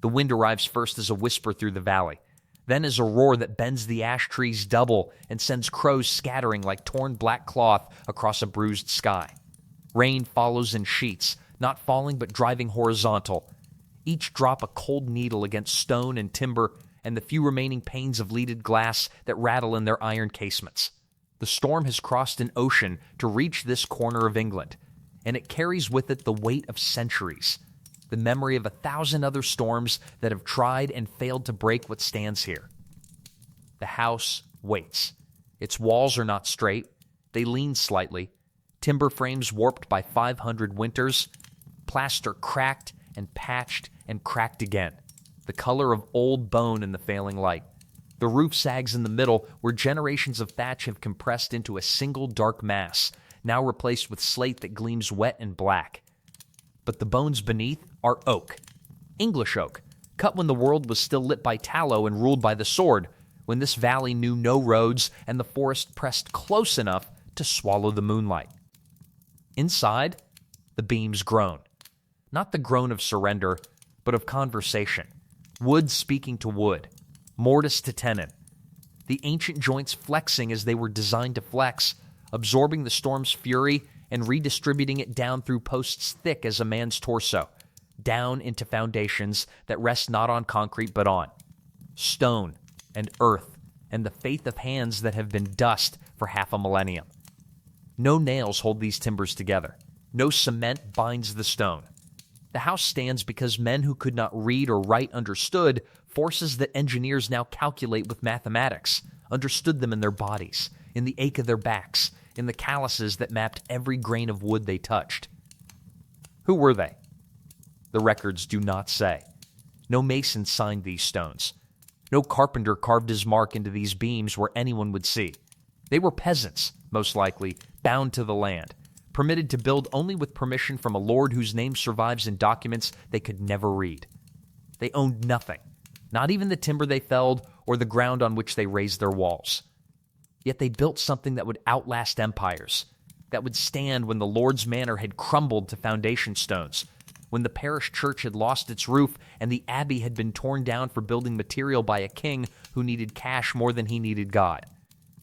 The wind arrives first as a whisper through the valley, then as a roar that bends the ash trees double and sends crows scattering like torn black cloth across a bruised sky. Rain follows in sheets, not falling but driving horizontal, each drop a cold needle against stone and timber and the few remaining panes of leaded glass that rattle in their iron casements. The storm has crossed an ocean to reach this corner of England, and it carries with it the weight of centuries, the memory of 1,000 other storms that have tried and failed to break what stands here. The house waits. Its walls are not straight. They lean slightly. Timber frames warped by 500 winters. Plaster cracked and patched and cracked again, the color of old bone in the failing light. The roof sags in the middle where generations of thatch have compressed into a single dark mass, now replaced with slate that gleams wet and black. But the bones beneath are oak. English oak, cut when the world was still lit by tallow and ruled by the sword, when this valley knew no roads and the forest pressed close enough to swallow the moonlight. Inside, the beams groan. Not the groan of surrender, but of conversation. Wood speaking to wood. Mortise to tenon. The ancient joints flexing as they were designed to flex, absorbing the storm's fury and redistributing it down through posts thick as a man's torso, down into foundations that rest not on concrete but on stone and earth and the faith of hands that have been dust for half a millennium. No nails hold these timbers together. No cement binds the stone. The house stands because men who could not read or write understood forces that engineers now calculate with mathematics, understood them in their bodies, in the ache of their backs, in the calluses that mapped every grain of wood they touched. Who were they? The records do not say. No mason signed these stones. No carpenter carved his mark into these beams where anyone would see. They were peasants, most likely, bound to the land, permitted to build only with permission from a lord whose name survives in documents they could never read. They owned nothing, not even the timber they felled or the ground on which they raised their walls. Yet they built something that would outlast empires, that would stand when the Lord's manor had crumbled to foundation stones, when the parish church had lost its roof and the abbey had been torn down for building material by a king who needed cash more than he needed God.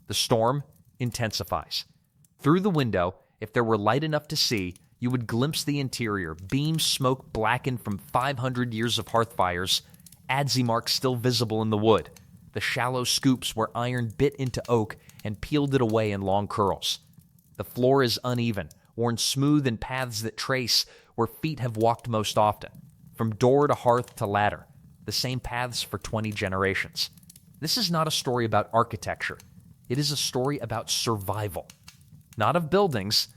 The storm intensifies. Through the window, if there were light enough to see, you would glimpse the interior, beams smoke blackened from 500 years of hearth fires, adze marks still visible in the wood, the shallow scoops where iron bit into oak and peeled it away in long curls. The floor is uneven, worn smooth in paths that trace where feet have walked most often, from door to hearth to ladder, the same paths for 20 generations. This is not a story about architecture. It is a story about survival. Not of buildings,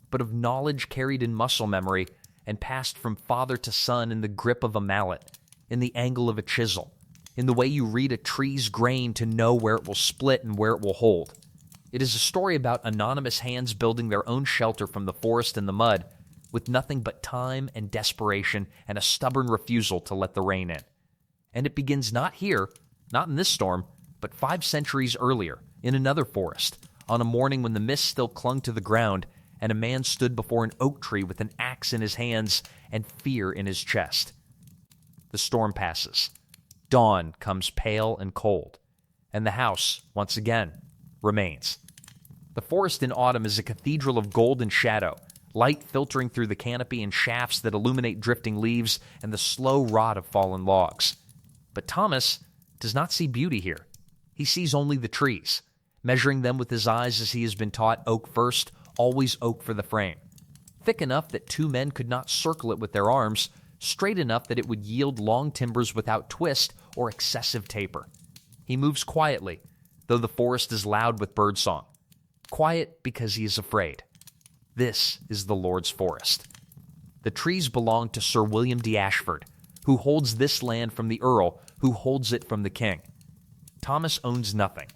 but of knowledge carried in muscle memory and passed from father to son in the grip of a mallet, in the angle of a chisel, in the way you read a tree's grain to know where it will split and where it will hold. It is a story about anonymous hands building their own shelter from the forest and the mud, with nothing but time and desperation and a stubborn refusal to let the rain in. And it begins not here, not in this storm, but 5 centuries earlier, in another forest, on a morning when the mist still clung to the ground and a man stood before an oak tree with an axe in his hands and fear in his chest. The storm passes. Dawn comes pale and cold, and the house, once again, remains. The forest in autumn is a cathedral of gold and shadow, light filtering through the canopy and shafts that illuminate drifting leaves and the slow rot of fallen logs. But Thomas does not see beauty here. He sees only the trees, measuring them with his eyes as he has been taught oak first, always oak for the frame. Thick enough that 2 men could not circle it with their arms, straight enough that it would yield long timbers without twist or excessive taper. He moves quietly, though the forest is loud with birdsong. Quiet because he is afraid. This is the Lord's forest. The trees belong to Sir William de Ashford, who holds this land from the Earl, who holds it from the King. Thomas owns nothing.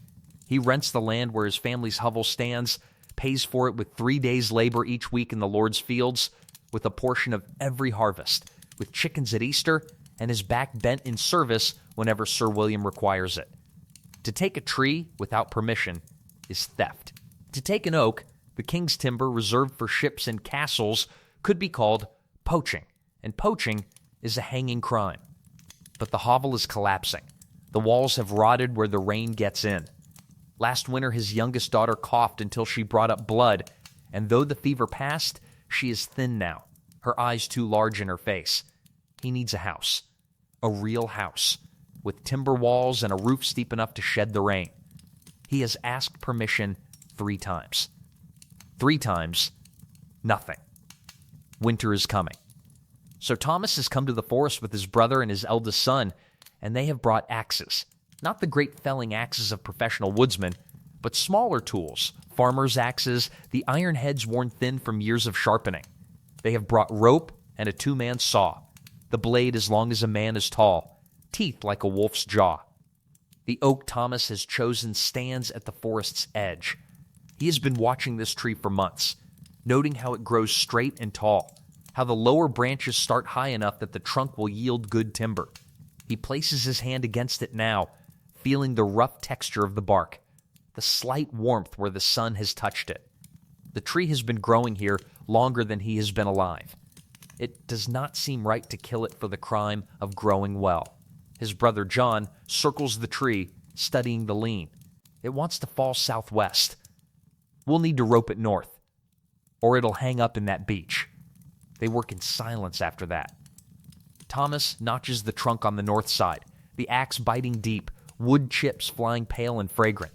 He rents the land where his family's hovel stands, pays for it with 3 days' labor each week in the Lord's fields, with a portion of every harvest, with chickens at Easter, and his back bent in service whenever Sir William requires it. To take a tree without permission is theft. To take an oak, the king's timber reserved for ships and castles, could be called poaching, and poaching is a hanging crime. But the hovel is collapsing. The walls have rotted where the rain gets in. Last winter, his youngest daughter coughed until she brought up blood, and though the fever passed, she is thin now, her eyes too large in her face. He needs a house. A real house, with timber walls and a roof steep enough to shed the rain. He has asked permission 3 times. 3 times, nothing. Winter is coming. So Thomas has come to the forest with his brother and his eldest son, and they have brought axes. Not the great felling axes of professional woodsmen, but smaller tools, farmers' axes, the iron heads worn thin from years of sharpening. They have brought rope and a 2-man saw. The blade as long as a man is tall, teeth like a wolf's jaw. The oak Thomas has chosen stands at the forest's edge. He has been watching this tree for months, noting how it grows straight and tall, how the lower branches start high enough that the trunk will yield good timber. He places his hand against it now, feeling the rough texture of the bark, the slight warmth where the sun has touched it. The tree has been growing here longer than he has been alive. It does not seem right to kill it for the crime of growing well. His brother John circles the tree, studying the lean. It wants to fall southwest. We'll need to rope it north, or it'll hang up in that beech. They work in silence after that. Thomas notches the trunk on the north side, the axe biting deep, wood chips flying pale and fragrant.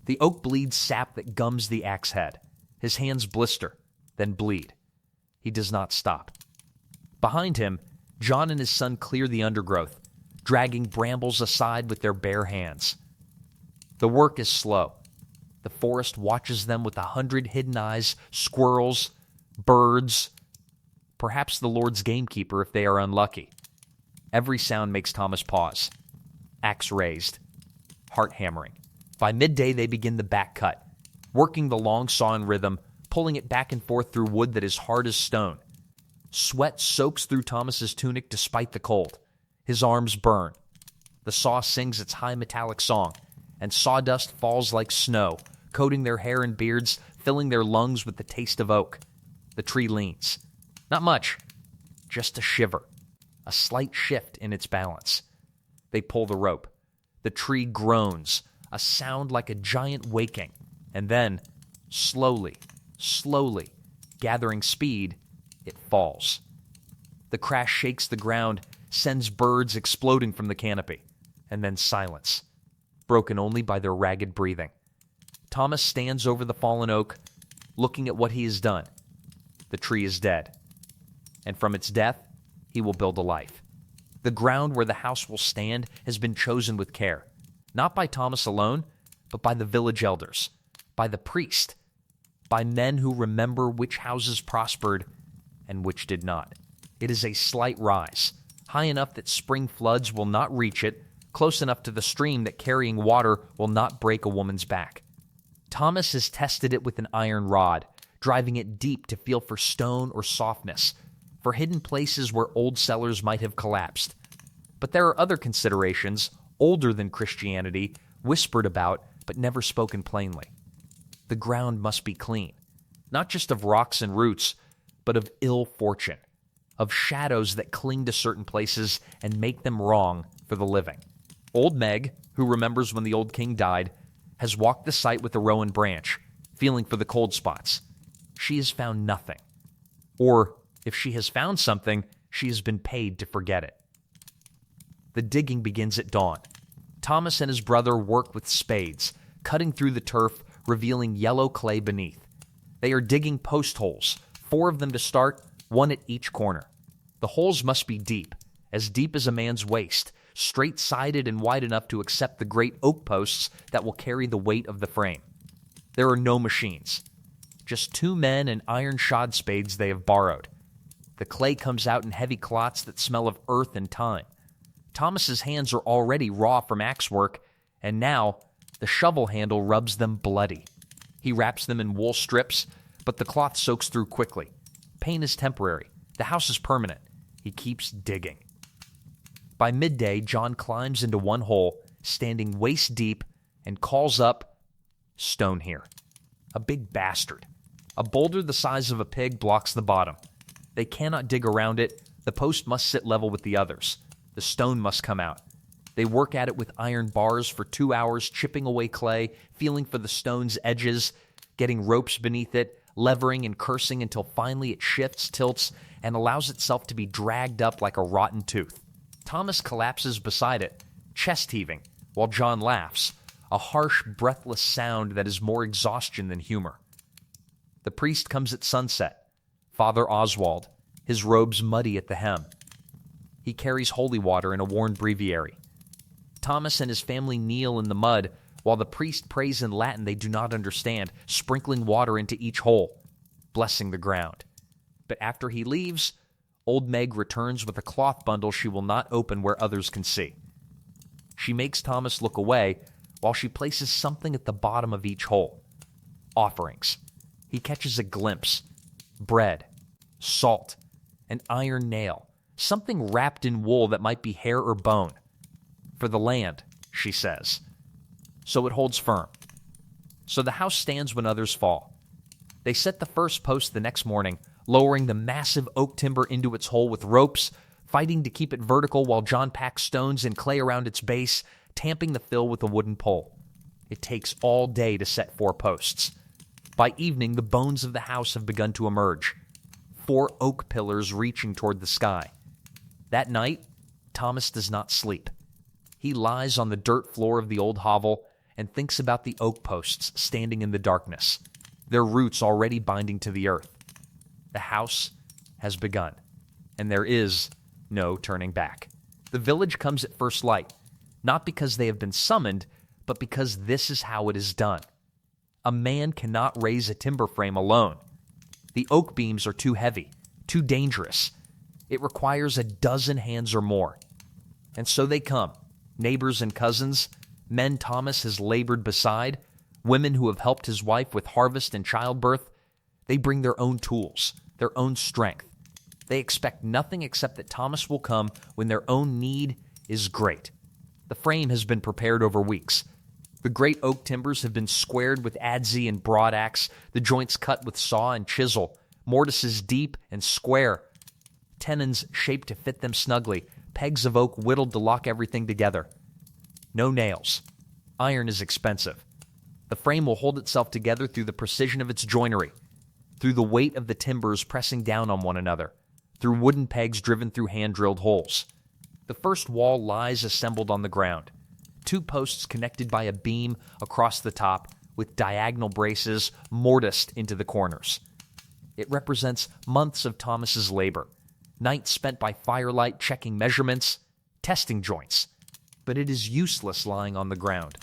The oak bleeds sap that gums the axe head. His hands blister, then bleed. He does not stop. Behind him, John and his son clear the undergrowth, dragging brambles aside with their bare hands. The work is slow. The forest watches them with 100 hidden eyes, squirrels, birds, perhaps the Lord's gamekeeper if they are unlucky. Every sound makes Thomas pause. Axe raised, heart hammering. By midday, they begin the back cut, working the long saw in rhythm, pulling it back and forth through wood that is hard as stone. Sweat soaks through Thomas's tunic despite the cold. His arms burn. The saw sings its high metallic song, and sawdust falls like snow, coating their hair and beards, filling their lungs with the taste of oak. The tree leans. Not much, just a shiver, a slight shift in its balance. They pull the rope. The tree groans, a sound like a giant waking, and then, slowly, gathering speed, it falls. The crash shakes the ground, sends birds exploding from the canopy, and then silence, broken only by their ragged breathing. Thomas stands over the fallen oak, looking at what he has done. The tree is dead, and from its death, he will build a life. The ground where the house will stand has been chosen with care, not by Thomas alone, but by the village elders, by the priest, by men who remember which houses prospered and which did not. It is a slight rise, high enough that spring floods will not reach it, close enough to the stream that carrying water will not break a woman's back. Thomas has tested it with an iron rod, driving it deep to feel for stone or softness, for hidden places where old cellars might have collapsed. But there are other considerations, older than Christianity, whispered about but never spoken plainly. The ground must be clean, not just of rocks and roots, but of ill fortune, of shadows that cling to certain places and make them wrong for the living. Old Meg, who remembers when the old king died, has walked the site with a rowan branch, feeling for the cold spots. She has found nothing. Or, if she has found something, she has been paid to forget it. The digging begins at dawn. Thomas and his brother work with spades, cutting through the turf, revealing yellow clay beneath. They are digging post holes, 4 of them to start, 1 at each corner. The holes must be deep as a man's waist, straight-sided and wide enough to accept the great oak posts that will carry the weight of the frame. There are no machines, just 2 men and iron-shod spades they have borrowed. The clay comes out in heavy clots that smell of earth and time. Thomas's hands are already raw from axe work, and now the shovel handle rubs them bloody. He wraps them in wool strips, but the cloth soaks through quickly. Pain is temporary. The house is permanent. He keeps digging. By midday, John climbs into one hole, standing waist deep, and calls up, "Stone here." A big bastard. A boulder the size of a pig blocks the bottom. They cannot dig around it. The post must sit level with the others. The stone must come out. They work at it with iron bars for 2 hours, chipping away clay, feeling for the stone's edges, getting ropes beneath it, levering and cursing until finally it shifts, tilts, and allows itself to be dragged up like a rotten tooth. Thomas collapses beside it, chest heaving, while John laughs, a harsh, breathless sound that is more exhaustion than humor. The priest comes at sunset, Father Oswald, his robes muddy at the hem. He carries holy water in a worn breviary. Thomas and his family kneel in the mud while the priest prays in Latin they do not understand, sprinkling water into each hole, blessing the ground. But after he leaves, old Meg returns with a cloth bundle she will not open where others can see. She makes Thomas look away while she places something at the bottom of each hole. Offerings. He catches a glimpse. Bread, salt, an iron nail, something wrapped in wool that might be hair or bone. For the land, she says. So it holds firm. So the house stands when others fall. They set the first post the next morning, lowering the massive oak timber into its hole with ropes, fighting to keep it vertical while John packs stones and clay around its base, tamping the fill with a wooden pole. It takes all day to set 4 posts. By evening, the bones of the house have begun to emerge, 4 oak pillars reaching toward the sky. That night, Thomas does not sleep. He lies on the dirt floor of the old hovel and thinks about the oak posts standing in the darkness, their roots already binding to the earth. The house has begun, and there is no turning back. The village comes at first light, not because they have been summoned, but because this is how it is done. A man cannot raise a timber frame alone. The oak beams are too heavy, too dangerous. It requires a dozen hands or more. And so they come, neighbors and cousins, men Thomas has labored beside, women who have helped his wife with harvest and childbirth. They bring their own tools, their own strength. They expect nothing except that Thomas will come when their own need is great. The frame has been prepared over weeks. The great oak timbers have been squared with adze and broadaxe, the joints cut with saw and chisel, mortises deep and square, tenons shaped to fit them snugly, pegs of oak whittled to lock everything together. No nails. Iron is expensive. The frame will hold itself together through the precision of its joinery, through the weight of the timbers pressing down on one another, through wooden pegs driven through hand-drilled holes. The first wall lies assembled on the ground, 2 posts connected by a beam across the top with diagonal braces mortised into the corners. It represents months of Thomas's labor, nights spent by firelight checking measurements, testing joints. But it is useless lying on the ground.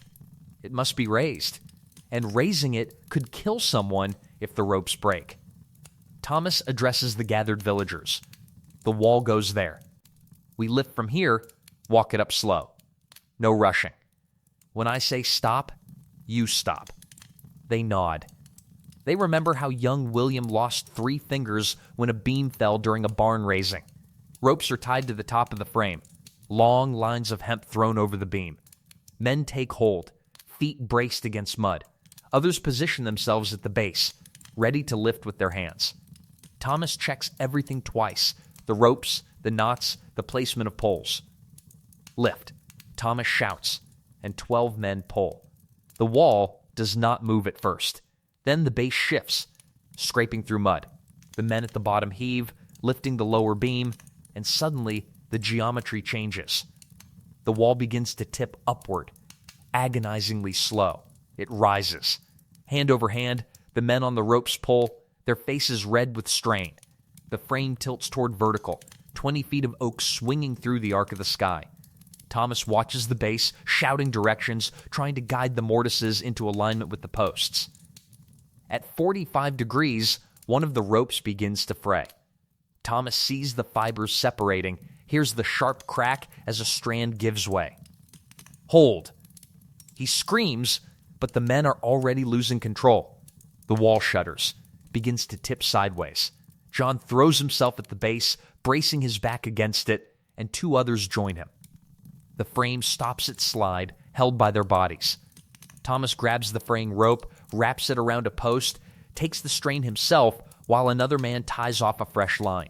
It must be raised, and raising it could kill someone if the ropes break. Thomas addresses the gathered villagers. The wall goes there. We lift from here, walk it up slow. No rushing. When I say stop, you stop. They nod. They remember how young William lost 3 fingers when a beam fell during a barn raising. Ropes are tied to the top of the frame, long lines of hemp thrown over the beam. Men take hold, feet braced against mud. Others position themselves at the base, ready to lift with their hands. Thomas checks everything twice, the ropes, the knots, the placement of poles. Lift. Thomas shouts, and 12 men pull. The wall does not move at first. Then the base shifts, scraping through mud. The men at the bottom heave, lifting the lower beam, and suddenly the geometry changes. The wall begins to tip upward, agonizingly slow. It rises. Hand over hand, the men on the ropes pull, their faces red with strain. The frame tilts toward vertical, 20 feet of oak swinging through the arc of the sky. Thomas watches the base, shouting directions, trying to guide the mortises into alignment with the posts. At 45 degrees, one of the ropes begins to fray. Thomas sees the fibers separating, hears the sharp crack as a strand gives way. Hold! He screams, but the men are already losing control. The wall shudders, begins to tip sideways. John throws himself at the base, bracing his back against it, and 2 others join him. The frame stops its slide, held by their bodies. Thomas grabs the fraying rope, wraps it around a post, takes the strain himself, while another man ties off a fresh line.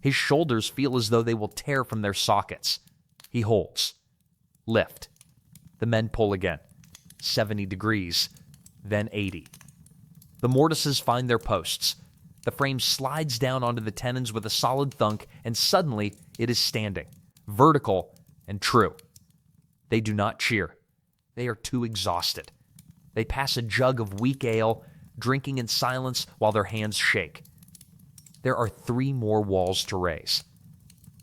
His shoulders feel as though they will tear from their sockets. He holds. Lift. The men pull again. 70 degrees, then 80. The mortises find their posts. The frame slides down onto the tenons with a solid thunk, and suddenly it is standing, vertical and true. They do not cheer. They are too exhausted. They pass a jug of weak ale, drinking in silence while their hands shake. There are 3 more walls to raise.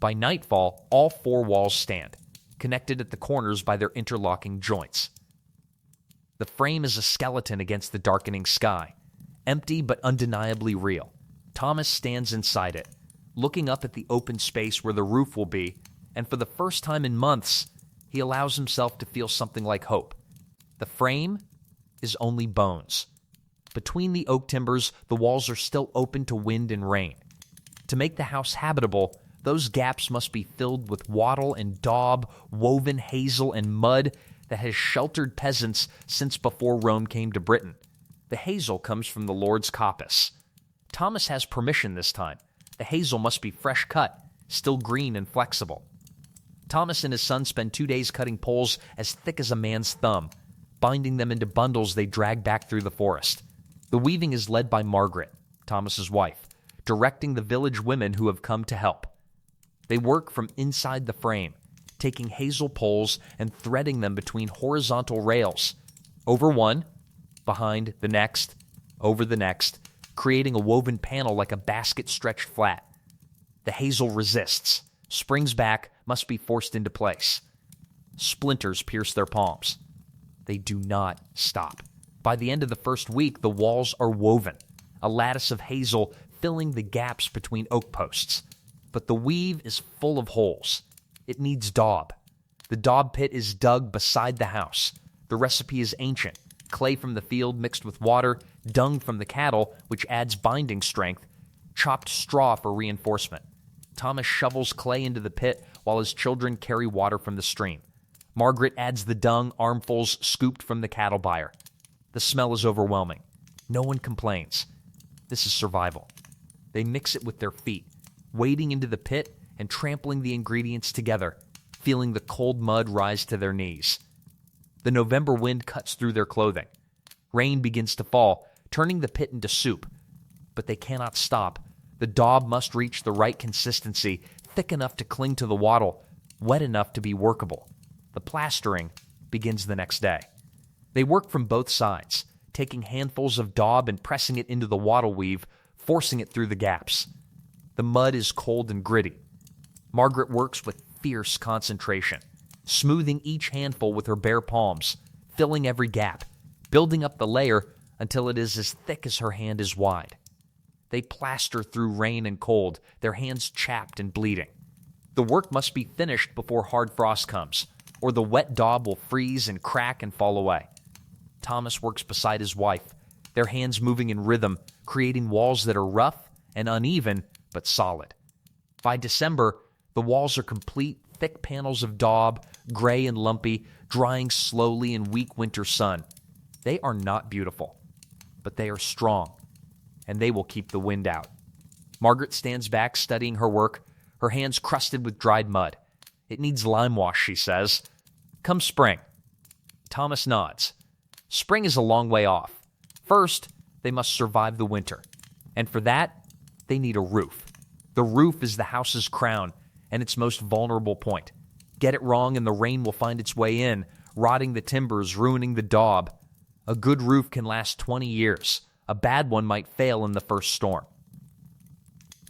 By nightfall, all 4 walls stand, connected at the corners by their interlocking joints. The frame is a skeleton against the darkening sky, empty but undeniably real. Thomas stands inside it, looking up at the open space where the roof will be, and for the first time in months, he allows himself to feel something like hope. The frame is only bones. Between the oak timbers, the walls are still open to wind and rain. To make the house habitable, those gaps must be filled with wattle and daub, woven hazel and mud that has sheltered peasants since before Rome came to Britain. The hazel comes from the Lord's coppice. Thomas has permission this time. The hazel must be fresh cut, still green and flexible. Thomas and his son spend 2 days cutting poles as thick as a man's thumb, binding them into bundles they drag back through the forest. The weaving is led by Margaret, Thomas's wife, directing the village women who have come to help. They work from inside the frame, taking hazel poles and threading them between horizontal rails, over one, behind the next, over the next, creating a woven panel like a basket stretched flat. The hazel resists, springs back, must be forced into place. Splinters pierce their palms. They do not stop. By the end of the first week, the walls are woven, a lattice of hazel filling the gaps between oak posts. But the weave is full of holes. It needs daub. The daub pit is dug beside the house. The recipe is ancient. Clay from the field mixed with water, dung from the cattle, which adds binding strength, chopped straw for reinforcement. Thomas shovels clay into the pit while his children carry water from the stream. Margaret adds the dung, armfuls scooped from the cattle byre. The smell is overwhelming. No one complains. This is survival. They mix it with their feet, wading into the pit and trampling the ingredients together, feeling the cold mud rise to their knees. The November wind cuts through their clothing. Rain begins to fall, turning the pit into soup. But they cannot stop. The daub must reach the right consistency, thick enough to cling to the wattle, wet enough to be workable. The plastering begins the next day. They work from both sides, taking handfuls of daub and pressing it into the wattle weave, forcing it through the gaps. The mud is cold and gritty. Margaret works with fierce concentration, smoothing each handful with her bare palms, filling every gap, building up the layer until it is as thick as her hand is wide. They plaster through rain and cold, their hands chapped and bleeding. The work must be finished before hard frost comes, or the wet daub will freeze and crack and fall away. Thomas works beside his wife, their hands moving in rhythm, creating walls that are rough and uneven, but solid. By December, the walls are complete, thick panels of daub, gray and lumpy, drying slowly in weak winter sun. They are not beautiful, but they are strong, and they will keep the wind out. Margaret stands back studying her work, her hands crusted with dried mud. It needs lime wash, she says. Come spring. Thomas nods. Spring is a long way off. First, they must survive the winter, and for that, they need a roof. The roof is the house's crown and its most vulnerable point. Get it wrong and the rain will find its way in, rotting the timbers, ruining the daub. A good roof can last 20 years. A bad one might fail in the first storm.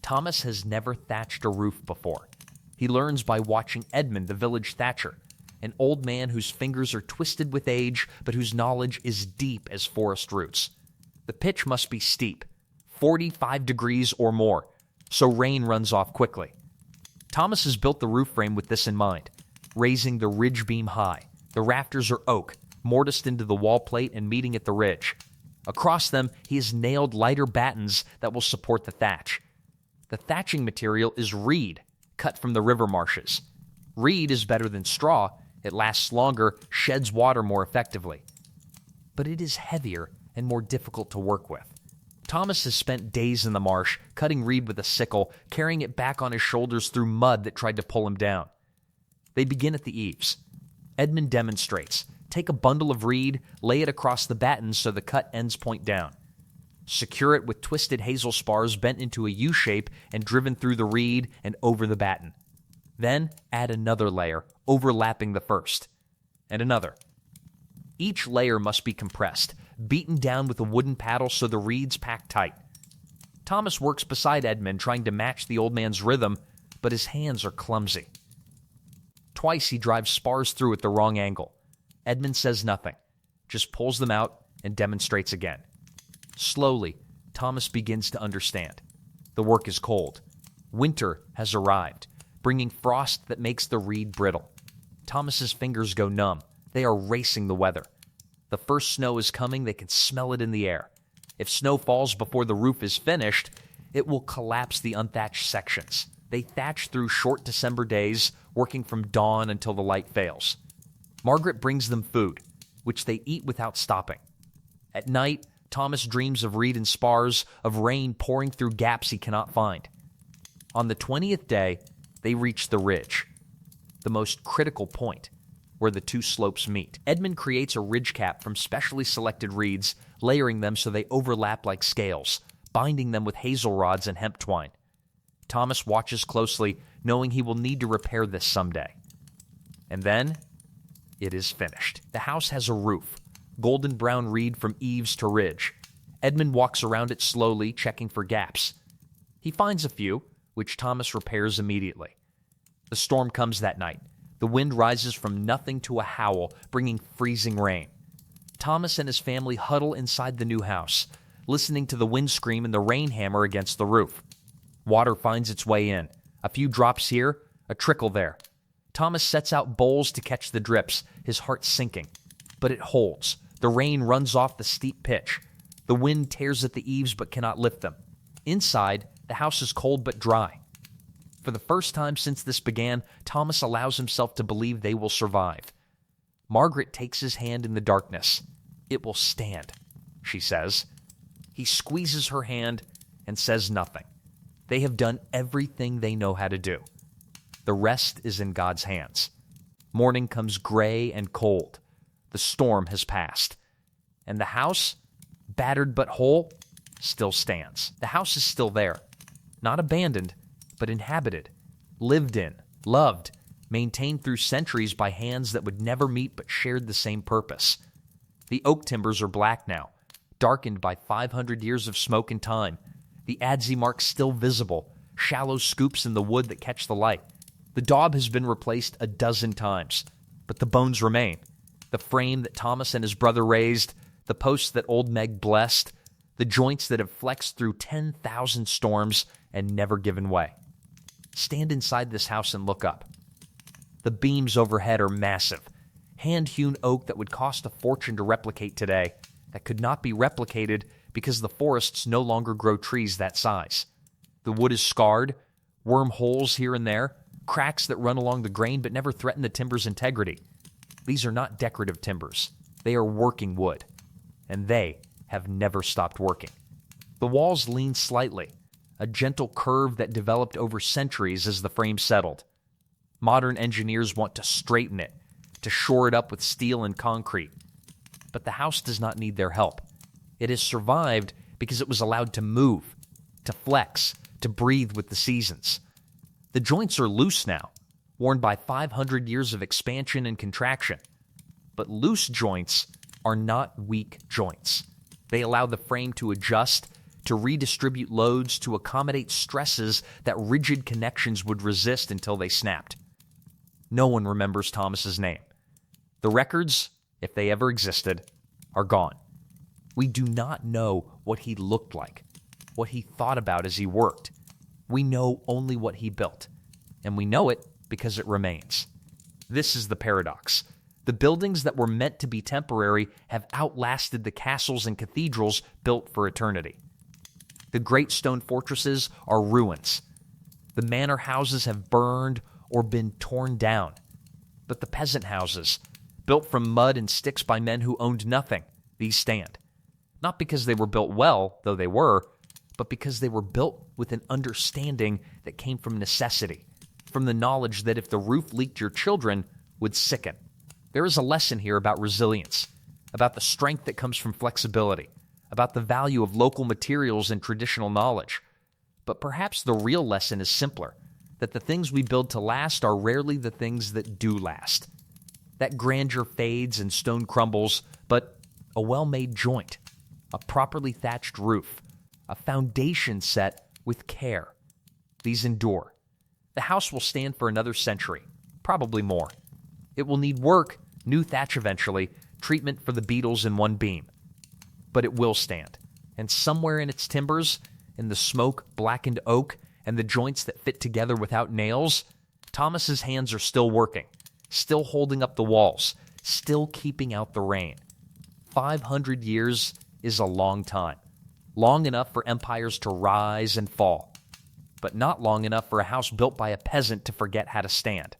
Thomas has never thatched a roof before. He learns by watching Edmund, the village thatcher, an old man whose fingers are twisted with age, but whose knowledge is deep as forest roots. The pitch must be steep, 45 degrees or more, so rain runs off quickly. Thomas has built the roof frame with this in mind, raising the ridge beam high. The rafters are oak, mortised into the wall plate and meeting at the ridge. Across them, he has nailed lighter battens that will support the thatch. The thatching material is reed, cut from the river marshes. Reed is better than straw. It lasts longer, sheds water more effectively. But it is heavier and more difficult to work with. Thomas has spent days in the marsh, cutting reed with a sickle, carrying it back on his shoulders through mud that tried to pull him down. They begin at the eaves. Edmund demonstrates. Take a bundle of reed, lay it across the battens so the cut ends point down. Secure it with twisted hazel spars bent into a U shape and driven through the reed and over the batten. Then add another layer, overlapping the first, and another. Each layer must be compressed, beaten down with a wooden paddle so the reeds pack tight. Thomas works beside Edmund, trying to match the old man's rhythm, but his hands are clumsy. Twice he drives spars through at the wrong angle. Edmund says nothing, just pulls them out and demonstrates again. Slowly, Thomas begins to understand. The work is cold. Winter has arrived, bringing frost that makes the reed brittle. Thomas's fingers go numb. They are racing the weather. The first snow is coming. They can smell it in the air. If snow falls before the roof is finished, it will collapse the unthatched sections. They thatch through short December days, working from dawn until the light fails. Margaret brings them food, which they eat without stopping. At night, Thomas dreams of reed and spars, of rain pouring through gaps he cannot find. On the 20th day, they reach the ridge, the most critical point, where the two slopes meet. Edmund creates a ridge cap from specially selected reeds, layering them so they overlap like scales, binding them with hazel rods and hemp twine. Thomas watches closely, knowing he will need to repair this someday. And then, it is finished. The house has a roof, golden brown reed from eaves to ridge. Edmund walks around it slowly, checking for gaps. He finds a few, which Thomas repairs immediately. The storm comes that night. The wind rises from nothing to a howl, bringing freezing rain. Thomas and his family huddle inside the new house, listening to the wind scream and the rain hammer against the roof. Water finds its way in. A few drops here, a trickle there. Thomas sets out bowls to catch the drips, his heart sinking. But it holds. The rain runs off the steep pitch. The wind tears at the eaves but cannot lift them. Inside, the house is cold but dry. For the first time since this began, Thomas allows himself to believe they will survive. Margaret takes his hand in the darkness. "It will stand," she says. He squeezes her hand and says nothing. They have done everything they know how to do. The rest is in God's hands. Morning comes gray and cold. The storm has passed. And the house, battered but whole, still stands. The house is still there. Not abandoned, but inhabited, lived in, loved, maintained through centuries by hands that would never meet but shared the same purpose. The oak timbers are black now, darkened by 500 years of smoke and time. The adze marks still visible, shallow scoops in the wood that catch the light. The daub has been replaced a dozen times, but the bones remain. The frame that Thomas and his brother raised, the posts that old Meg blessed, the joints that have flexed through 10,000 storms and never given way. Stand inside this house and look up. The beams overhead are massive, hand-hewn oak that would cost a fortune to replicate today, that could not be replicated because the forests no longer grow trees that size. The wood is scarred, wormholes here and there, cracks that run along the grain but never threaten the timber's integrity. These are not decorative timbers. They are working wood, and they have never stopped working. The walls lean slightly, a gentle curve that developed over centuries as the frame settled. Modern engineers want to straighten it, to shore it up with steel and concrete. But the house does not need their help. It has survived because it was allowed to move, to flex, to breathe with the seasons. The joints are loose now, worn by 500 years of expansion and contraction. But loose joints are not weak joints. They allow the frame to adjust, to redistribute loads, to accommodate stresses that rigid connections would resist until they snapped. No one remembers Thomas's name. The records, if they ever existed, are gone. We do not know what he looked like, what he thought about as he worked. We know only what he built, and we know it because it remains. This is the paradox. The buildings that were meant to be temporary have outlasted the castles and cathedrals built for eternity. The great stone fortresses are ruins. The manor houses have burned or been torn down. But the peasant houses, built from mud and sticks by men who owned nothing, these stand. Not because they were built well, though they were, but because they were built with an understanding that came from necessity, from the knowledge that if the roof leaked, your children would sicken. There is a lesson here about resilience, about the strength that comes from flexibility, about the value of local materials and traditional knowledge. But perhaps the real lesson is simpler, that the things we build to last are rarely the things that do last. That grandeur fades and stone crumbles, but a well-made joint, a properly thatched roof, a foundation set with care, these endure. The house will stand for another century, probably more. It will need work, new thatch eventually, treatment for the beetles in one beam. But it will stand, and somewhere in its timbers, in the smoke-blackened oak and the joints that fit together without nails, Thomas's hands are still working, still holding up the walls, still keeping out the rain. 500 years is a long time, long enough for empires to rise and fall, but not long enough for a house built by a peasant to forget how to stand.